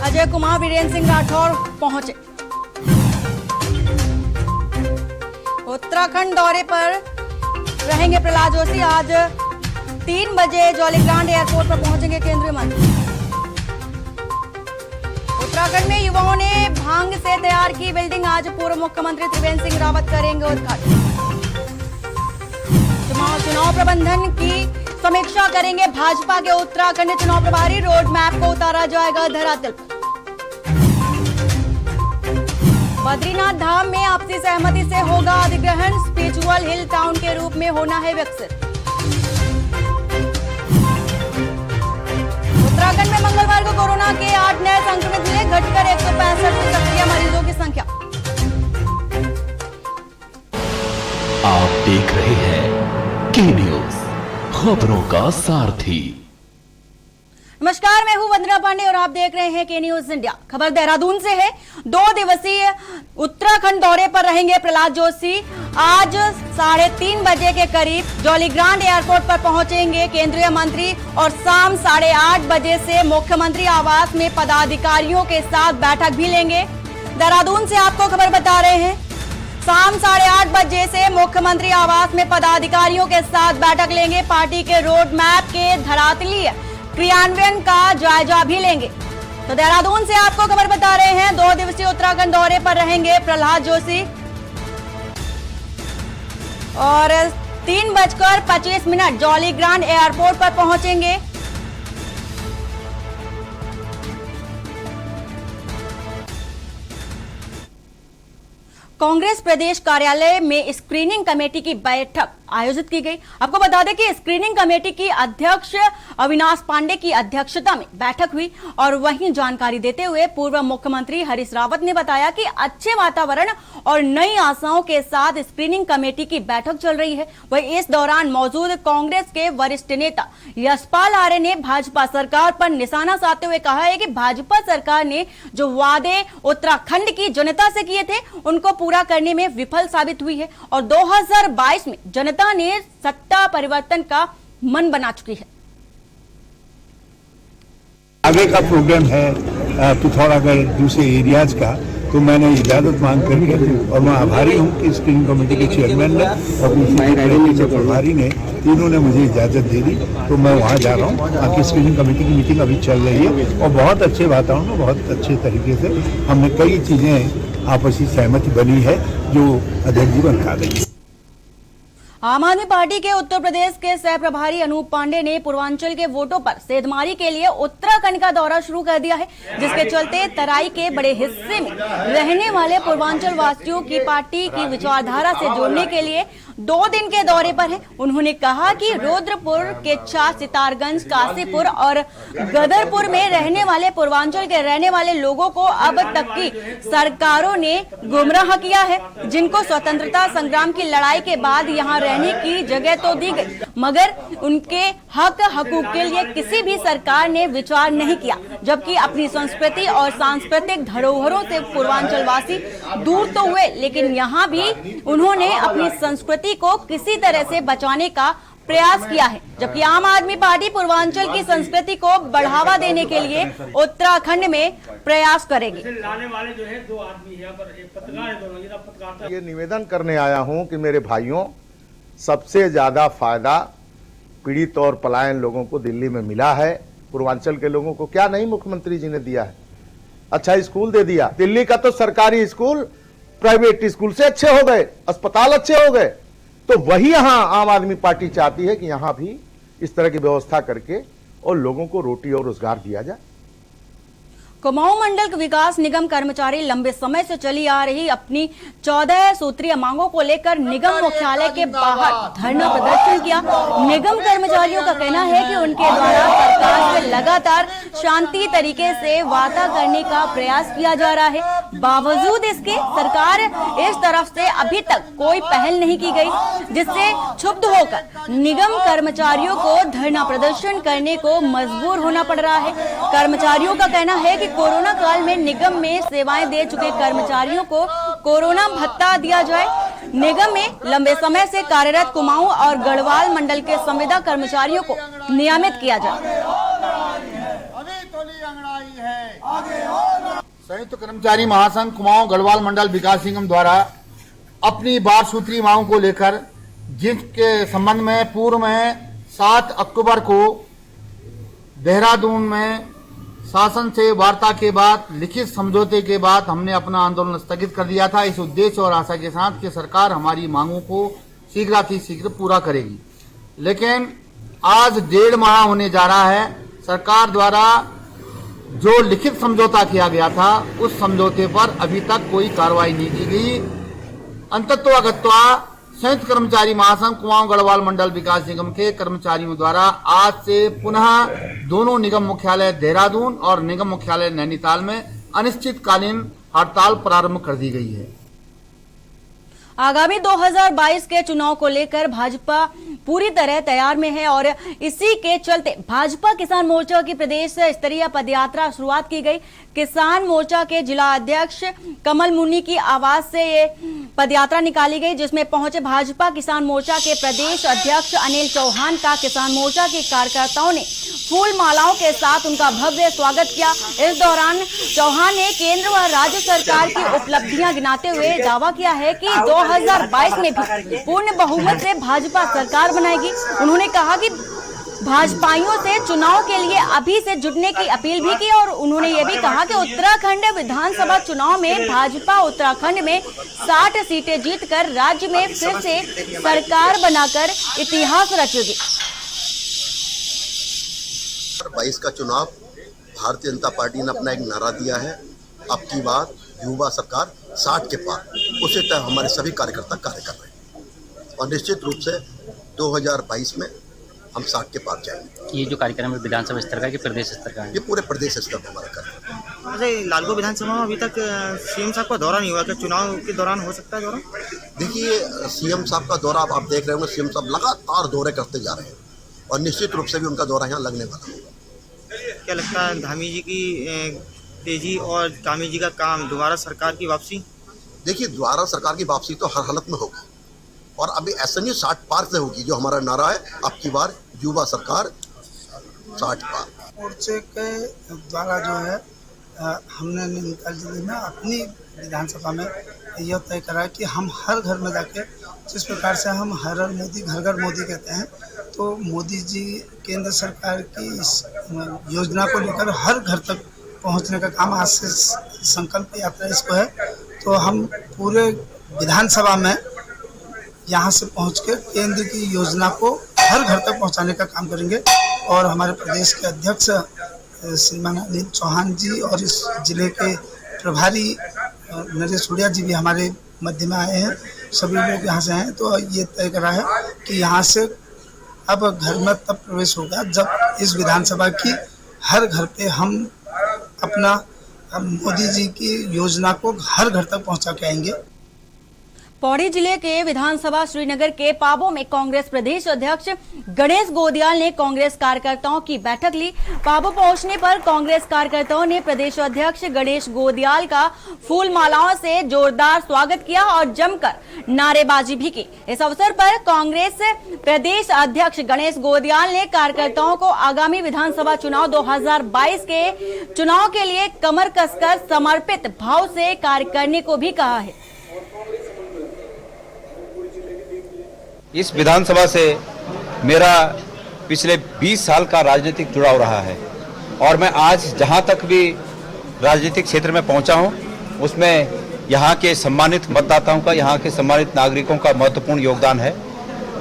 अजय कुमार वीरेंद्र सिंह राठौर पहुंचे। उत्तराखंड दौरे पर रहेंगे प्रहलाद जोशी। आज 3 बजे जौलीग्रांट एयरपोर्ट पर पहुंचेंगे केंद्रीय मंत्री। उत्तराखंड में युवाओं ने भांग से तैयार की बिल्डिंग। आज पूर्व मुख्यमंत्री त्रिवेंद्र सिंह रावत करेंगे उद्घाटन। चुनाव प्रबंधन की समीक्षा करेंगे भाजपा के उत्तराखंड चुनाव प्रभारी। रोड मैप को उतारा जाएगा धरातल पर। बद्रीनाथ धाम में आपसी सहमति से होगा अधिग्रहण। स्पिरिचुअल हिल टाउन के रूप में होना है विकसित। उत्तराखंड में मंगलवार को कोरोना के 8 नए संक्रमित मिले, घटकर 165 सक्रिय मरीजों की संख्या। आप देख रहे हैं के न्यूज, खबरों का सारथी। नमस्कार, मैं हूं वंदना पांडे और आप देख रहे हैं के न्यूज इंडिया। खबर देहरादून से है। 2 दिवसीय उत्तराखंड दौरे पर रहेंगे प्रहलाद जोशी। आज 3:30 बजे के करीब जौलीग्रांट एयरपोर्ट पर पहुंचेंगे केंद्रीय मंत्री और शाम 8:30 बजे से मुख्यमंत्री आवास में पदाधिकारियों के साथ बैठक भी लेंगे। देहरादून से आपको खबर बता रहे हैं, शाम 8:30 बजे से मुख्यमंत्री आवास में पदाधिकारियों के साथ बैठक लेंगे। पार्टी के रोड मैप के धरातलीय क्रियान्वयन का जायजा भी लेंगे। तो देहरादून से आपको खबर बता रहे हैं, 2 दिवसीय उत्तराखंड दौरे पर रहेंगे प्रहलाद जोशी और 3:25 जौलीग्रांट एयरपोर्ट पर पहुंचेंगे। कांग्रेस प्रदेश कार्यालय में स्क्रीनिंग कमेटी की बैठक आयोजित की गई। आपको बता दें कि स्क्रीनिंग कमेटी की अध्यक्ष अविनाश पांडे की अध्यक्षता में बैठक हुई और वहीं जानकारी देते हुए पूर्व मुख्यमंत्री हरीश रावत ने बताया कि अच्छे वातावरण और नई आशाओं के साथ स्क्रीनिंग कमेटी की बैठक चल रही है। वहीं इस दौरान मौजूद कांग्रेस के वरिष्ठ नेता यशपाल आर्य ने भाजपा सरकार पर निशाना साधते हुए कहा है कि भाजपा सरकार ने जो वादे उत्तराखंड की जनता से किए थे उनको पूरा करने में विफल साबित हुई है और 2022 में जनता ने सत्ता परिवर्तन का मन बना चुकी है। आगे का प्रोग्राम है पिथौरागढ़ दूसरे एरियाज का, तो मैंने इजाजत मांग करके और मैं आभारी हूं कि स्क्रीनिंग कमेटी के चेयरमैन ने और दूसरे प्रभारी ने, तीनों ने मुझे इजाजत दे दी। तो मैं वहां जा रहा हूं। आपकी स्क्रीनिंग कमेटी की मीटिंग अभी चल रही है और बहुत अच्छे वातावरण में बहुत अच्छे तरीके से हमने कई चीजें आपसी सहमति बनी है जो अध्यक्ष जी बना रही है। आम आदमी पार्टी के उत्तर प्रदेश के सह प्रभारी अनूप पांडे ने पूर्वांचल के वोटों पर सेधमारी के लिए उत्तराखंड का दौरा शुरू कर दिया है, जिसके चलते तराई के बड़े हिस्से में रहने वाले पूर्वांचल वासियों की पार्टी की विचारधारा से जोड़ने के लिए 2 दिन के दौरे पर है। उन्होंने कहा कि रुद्रपुर, केच्छा, सितारगंज, काशीपुर और गदरपुर में रहने वाले पूर्वांचल के रहने वाले लोगों को अब तक की सरकारों ने गुमराह किया है, जिनको स्वतंत्रता संग्राम की लड़ाई के बाद यहाँ रहने की जगह तो दी गई, मगर उनके हक हकूक के लिए किसी भी सरकार ने विचार नहीं किया। जबकि अपनी संस्कृति और सांस्कृतिक धरोहरों से पूर्वांचल वासी दूर तो हुए, लेकिन यहाँ भी उन्होंने अपनी संस्कृति को किसी तरह से बचाने का प्रयास किया है। जबकि आम आदमी पार्टी पूर्वांचल की संस्कृति को बढ़ावा देने के लिए उत्तराखंड में प्रयास करेगी। लाने वाले जो है 2 आदमी है, एक पत्रकार है, दोनों पत्रकार। ये निवेदन करने आया हूं कि मेरे भाइयों, सबसे ज्यादा फायदा पीड़ित और पलायन लोगों को दिल्ली में मिला है। पूर्वांचल के लोगों को क्या नहीं मुख्यमंत्री जी ने दिया है? अच्छा स्कूल दे दिया। दिल्ली का तो सरकारी स्कूल प्राइवेट स्कूल से अच्छे हो गए, अस्पताल अच्छे हो गए। तो वही यहां आम आदमी पार्टी चाहती है कि यहां भी इस तरह की व्यवस्था करके और लोगों को रोटी और रोजगार दिया जाए। कुमाऊं मंडल विकास निगम कर्मचारी लंबे समय से चली आ रही अपनी 14 सूत्रीय मांगों को लेकर निगम मुख्यालय के बाहर धरना प्रदर्शन किया। निगम कर्मचारियों का कहना है कि उनके द्वारा सरकार से लगातार शांति तरीके से वार्ता करने का प्रयास किया जा रहा है। बावजूद इसके सरकार इस तरफ से अभी तक कोई पहल नहीं की गई, जिससे क्षुब्ध होकर निगम कर्मचारियों को धरना प्रदर्शन करने को मजबूर होना पड़ रहा है। कर्मचारियों का कहना है कि कोरोना काल में निगम में सेवाएं दे चुके कर्मचारियों को कोरोना भत्ता दिया जाए। निगम में लंबे समय से कार्यरत कुमाऊं और गढ़वाल मंडल के संविदा कर्मचारियों को नियमित किया जाए। संयुक्त कर्मचारी महासंघ कुमाऊं गढ़वाल मंडल विकास निगम द्वारा अपनी 12 सूत्री मांगों को लेकर जिसके संबंध में पूर्व में 7 अक्टूबर को देहरादून में शासन से वार्ता के बाद लिखित समझौते के बाद हमने अपना आंदोलन स्थगित कर दिया था। इस उद्देश्य और आशा के साथ कि सरकार हमारी मांगों को शीघ्र पूरा करेगी, लेकिन आज 1.5 माह होने जा रहा है। सरकार द्वारा जो लिखित समझौता किया गया था उस समझौते पर अभी तक कोई कार्रवाई नहीं की गई। अंतत्वा गत्वा संयुक्त कर्मचारी महासंघ कुमाऊं गढ़वाल मंडल विकास निगम के कर्मचारियों द्वारा आज से पुनः दोनों निगम मुख्यालय देहरादून और निगम मुख्यालय नैनीताल में अनिश्चितकालीन हड़ताल प्रारंभ कर दी गई है। आगामी 2022 के चुनाव को लेकर भाजपा पूरी तरह तैयार में है और इसी के चलते भाजपा किसान मोर्चा की प्रदेश स्तरीय पदयात्रा शुरुआत की गई। किसान मोर्चा के जिला अध्यक्ष कमल मुनि की आवाज से ये पदयात्रा निकाली गई, जिसमें पहुंचे भाजपा किसान मोर्चा के प्रदेश अध्यक्ष अनिल चौहान का किसान मोर्चा के कार्यकर्ताओं ने फूल मालाओं के साथ उनका भव्य स्वागत किया। इस दौरान चौहान ने केंद्र व राज्य सरकार की उपलब्धियां गिनाते हुए दावा किया है कि 2022 में भी पूर्ण बहुमत से भाजपा सरकार बनाएगी। उन्होंने कहा कि भाजपाइयों से चुनाव के लिए अभी से जुटने की अपील भी की और उन्होंने ये भी कहा कि उत्तराखंड विधानसभा चुनाव में भाजपा उत्तराखंड में 60 सीटें जीतकर राज्य में फिर से सरकार बनाकर इतिहास रचेगी। 2022 का चुनाव भारतीय जनता पार्टी ने अपना एक नारा दिया है, अब की बार युवा सरकार 60 के पार। उसी तरह हमारे सभी कार्यकर्ता कार्य कर रहे हैं और निश्चित रूप से 2022 में हम 60 के पार जाएंगे। ये जो कार्यक्रम है विधानसभा स्तर का है कि प्रदेश स्तर का है? ये पूरे प्रदेश स्तर पर हमारा कार्यक्रम है। अरे लालगो विधानसभा में अभी तक सीएम साहब का दौरा नहीं हुआ, क्या चुनाव के दौरान हो सकता है दौरा? देखिए, सीएम साहब का दौरा आप देख रहे होंगे, सीएम साहब लगातार दौरे करते जा रहे हैं और निश्चित रूप से भी उनका दौरा यहाँ लगने वाला है। क्या लगता है धामी जी की तेजी और कामी जी का काम, दोबारा सरकार की वापसी? देखिए, दोबारा सरकार की वापसी तो हर हालत में होगी और अभी ऐसा नहीं 60 पार से होगी। जो हमारा नारा है, अब की बार युवा सरकार 60 पार। मोर्चे के द्वारा जो है हमने नैनीताल जिले में अपनी विधानसभा में यह तय करा कि हम हर घर में जाके, जिस प्रकार से हम हर मोदी घर घर मोदी कहते हैं, तो मोदी जी केंद्र सरकार की इस योजना को लेकर हर घर तक पहुंचने का काम आज से संकल्प यात्रा इसको है। तो हम पूरे विधानसभा में यहाँ से पहुँच के केंद्र की योजना को हर घर तक पहुँचाने का काम करेंगे और हमारे प्रदेश के अध्यक्ष श्रीमान अनिल चौहान जी और इस जिले के प्रभारी नरेश उड़िया जी भी हमारे मध्य में आए हैं। सभी लोग यहाँ से हैं, तो ये तय करा है कि यहाँ से अब घर में तब प्रवेश होगा जब इस विधानसभा की हर घर पे हम अपना मोदी जी की योजना को हर घर तक पहुँचा के आएंगे। पौड़ी जिले के विधानसभा श्रीनगर के पाबो में कांग्रेस प्रदेश अध्यक्ष गणेश गोदियाल ने कांग्रेस कार्यकर्ताओं की बैठक ली। पाबो पहुंचने पर कांग्रेस कार्यकर्ताओं ने प्रदेश अध्यक्ष गणेश गोदियाल का फूल मालाओं से जोरदार स्वागत किया और जमकर नारेबाजी भी की। इस अवसर पर कांग्रेस प्रदेश अध्यक्ष गणेश गोदियाल ने कार्यकर्ताओं को आगामी विधानसभा चुनाव 2022 के चुनाव के लिए कमर कसकर समर्पित भाव से कार्य करने को भी कहा है। इस विधानसभा से मेरा पिछले 20 साल का राजनीतिक जुड़ाव रहा है और मैं आज जहां तक भी राजनीतिक क्षेत्र में पहुंचा हूं उसमें यहां के सम्मानित मतदाताओं का, यहां के सम्मानित नागरिकों का महत्वपूर्ण योगदान है।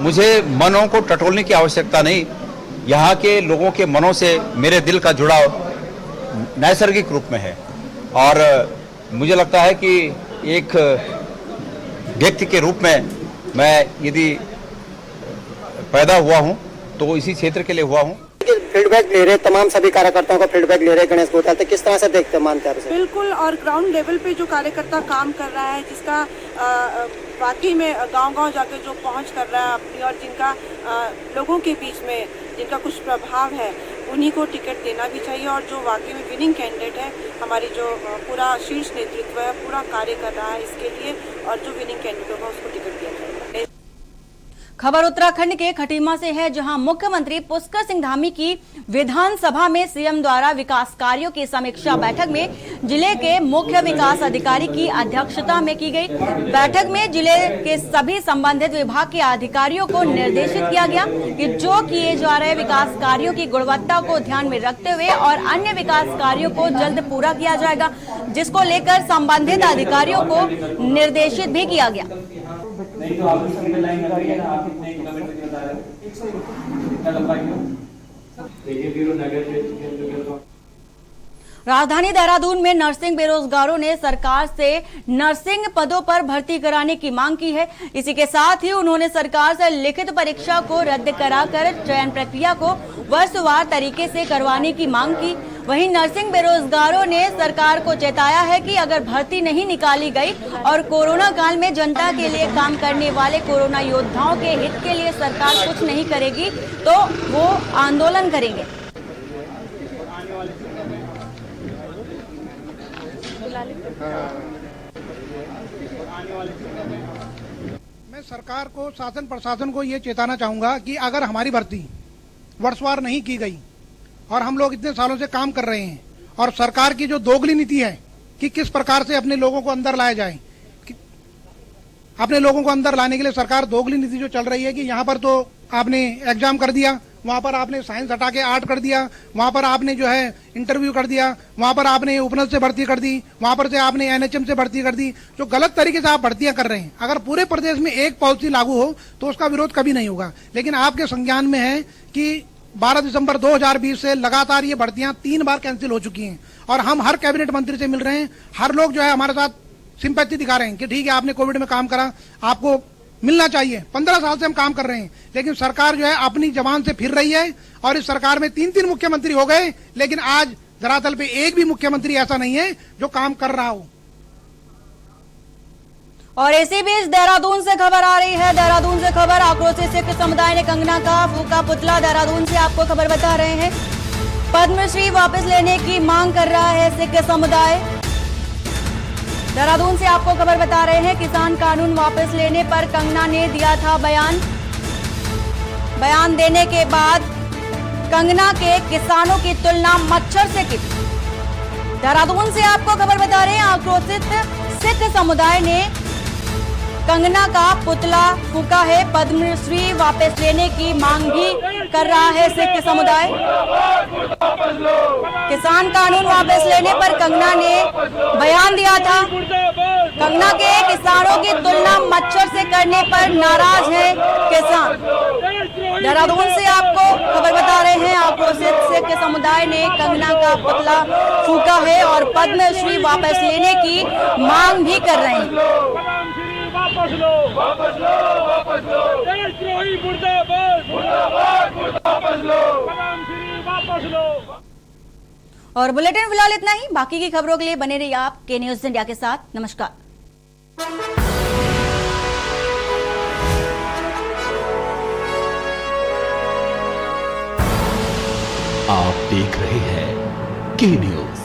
मुझे मनों को टटोलने की आवश्यकता नहीं, यहां के लोगों के मनों से मेरे दिल का जुड़ाव नैसर्गिक रूप में है और मुझे लगता है कि एक व्यक्ति के रूप में मैं यदि पैदा हुआ हूं तो इसी क्षेत्र के लिए हुआ हूं। फीडबैक ले रहे तमाम सभी कार्यकर्ताओं का फीडबैक ले रहे गणेश गोदियाल, तो किस तरह से देखते मानते हैं? बिल्कुल, और ग्राउंड लेवल पे जो कार्यकर्ता काम कर रहा है, जिसका वाकई में गांव-गांव जाकर जो पहुंच कर रहा है अपनी, और जिनका लोगों के बीच में जिनका कुछ प्रभाव है, उन्हीं को टिकट देना भी चाहिए। और जो वाकई में विनिंग कैंडिडेट है, हमारी जो पूरा शीर्ष नेतृत्व है पूरा कार्य कर रहा है इसके लिए, और जो विनिंग कैंडिडेट होगा उसको टिकट दिया जाएगा। खबर उत्तराखंड के खटीमा से है, जहां मुख्यमंत्री पुष्कर सिंह धामी की विधानसभा में सीएम द्वारा विकास कार्यों की समीक्षा बैठक में जिले के मुख्य विकास अधिकारी की अध्यक्षता में की गई। बैठक में जिले के सभी संबंधित विभाग के अधिकारियों को निर्देशित किया गया कि जो किए जा रहे विकास कार्यों की गुणवत्ता को ध्यान में रखते हुए और अन्य विकास कार्यों को जल्द पूरा किया जाएगा, जिसको लेकर संबंधित अधिकारियों को निर्देशित भी किया गया। नहीं तो आप इसमें लाइन लगाइए ना, आप कितने किलोमीटर की बता रहे हो, कितना लंबाई है? देखिए फिर नगर राजधानी देहरादून में नर्सिंग बेरोजगारों ने सरकार से नर्सिंग पदों पर भर्ती कराने की मांग की है। इसी के साथ ही उन्होंने सरकार से लिखित परीक्षा को रद्द कराकर चयन प्रक्रिया को वर्षवार तरीके से करवाने की मांग की। वहीं नर्सिंग बेरोजगारों ने सरकार को चेताया है कि अगर भर्ती नहीं निकाली गई और कोरोना काल में जनता के लिए काम करने वाले कोरोना योद्धाओं के हित के लिए सरकार कुछ नहीं करेगी तो वो आंदोलन करेंगे। मैं सरकार को, शासन प्रशासन को ये चेताना चाहूंगा कि अगर हमारी भर्ती वर्षवार नहीं की गई और हम लोग इतने सालों से काम कर रहे हैं और सरकार की जो दोगली नीति है कि किस प्रकार से अपने लोगों को अंदर लाया जाए, अपने लोगों को अंदर लाने के लिए सरकार दोगली नीति जो चल रही है कि यहाँ पर तो आपने एग्जाम कर दिया, वहां पर आपने साइंस हटा के आर्ट कर दिया, वहां पर आपने जो है इंटरव्यू कर दिया, वहां पर आपने उपनल से भर्ती कर दी, वहां पर से आपने एनएचएम से भर्ती कर दी, जो गलत तरीके से आप भर्तियां कर रहे हैं। अगर पूरे प्रदेश में एक पॉलिसी लागू हो तो उसका विरोध कभी नहीं होगा, लेकिन आपके संज्ञान में है कि 12 दिसंबर 2020 से लगातार ये भर्तियां 3 बार कैंसिल हो चुकी हैं और हम हर कैबिनेट मंत्री से मिल रहे हैं। हर लोग जो है हमारे साथ सिंपैथी दिखा रहे हैं कि ठीक है, आपने कोविड में काम करा, आपको मिलना चाहिए। 15 साल से हम काम कर रहे हैं, लेकिन सरकार जो है अपनी जबान से फिर रही है और इस सरकार में 3-3 मुख्यमंत्री हो गए, लेकिन आज धरातल पे एक भी मुख्यमंत्री ऐसा नहीं है जो काम कर रहा हो। और इसी बीच देहरादून से खबर आ रही है। देहरादून से खबर, आक्रोशित सिख समुदाय ने कंगना का फूका पुतला। देहरादून से आपको खबर बता रहे हैं, पद्मश्री वापस लेने की मांग कर रहा है सिख समुदाय। देहरादून से आपको खबर बता रहे हैं, किसान कानून वापस लेने पर कंगना ने दिया था बयान। बयान देने के बाद कंगना के किसानों की तुलना मच्छर से की। देहरादून से आपको खबर बता रहे हैं, आक्रोशित सिख समुदाय ने कंगना का पुतला फूका है। पद्मश्री वापस लेने की मांग भी कर रहा है सिख समुदाय। किसान कानून वापस लेने पर कंगना ने बयान दिया था। कंगना के किसानों की तुलना मच्छर से करने पर नाराज है किसान। देहरादून से आपको खबर बता रहे हैं, आक्रोशित सिख समुदाय ने कंगना का पुतला फूका है और पद्मश्री वापस लेने की मांग भी कर रहे हैं। वापस लो, वापस लो, वापस लो, देशद्रोही मुर्दाबाद, मुर्दाबाद, वापस लो, पद्मश्री वापस लो। और बुलेटिन फिलहाल इतना ही। बाकी की खबरों के लिए बने रहिए आप के न्यूज इंडिया के साथ। नमस्कार। आप देख रहे हैं के न्यूज,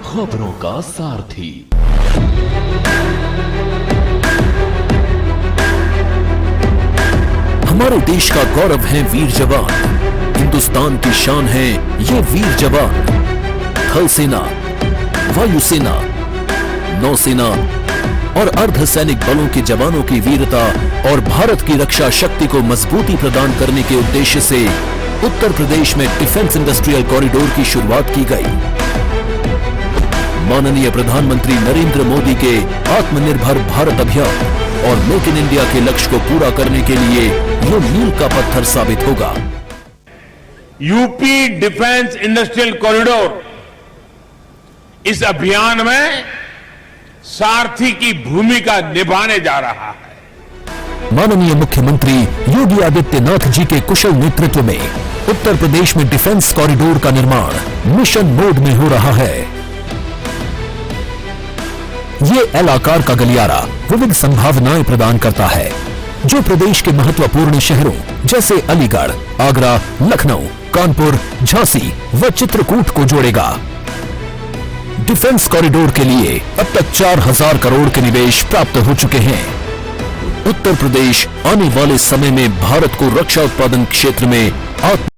खबरों का सारथी। हमारे देश का गौरव है वीर जवान, हिंदुस्तान की शान है ये वीर जवान। थल सेना, वायुसेना, नौसेना और अर्धसैनिक बलों के जवानों की वीरता और भारत की रक्षा शक्ति को मजबूती प्रदान करने के उद्देश्य से उत्तर प्रदेश में डिफेंस इंडस्ट्रियल कॉरिडोर की शुरुआत की गई। माननीय प्रधानमंत्री नरेंद्र मोदी के आत्मनिर्भर भारत अभियान और मेक इन इंडिया के लक्ष्य को पूरा करने के लिए ये मील का पत्थर साबित होगा। यूपी डिफेंस इंडस्ट्रियल कॉरिडोर इस अभियान में सारथी की भूमिका निभाने जा रहा है। माननीय मुख्यमंत्री योगी आदित्यनाथ जी के कुशल नेतृत्व में उत्तर प्रदेश में डिफेंस कॉरिडोर का निर्माण मिशन मोड में हो रहा है। ये एल आकार का गलियारा विविध संभावनाएं प्रदान करता है, जो प्रदेश के महत्वपूर्ण शहरों जैसे अलीगढ़, आगरा, लखनऊ, कानपुर, झांसी व चित्रकूट को जोड़ेगा। डिफेंस कॉरिडोर के लिए अब तक 4000 करोड़ के निवेश प्राप्त हो चुके हैं। उत्तर प्रदेश आने वाले समय में भारत को रक्षा उत्पादन क्षेत्र में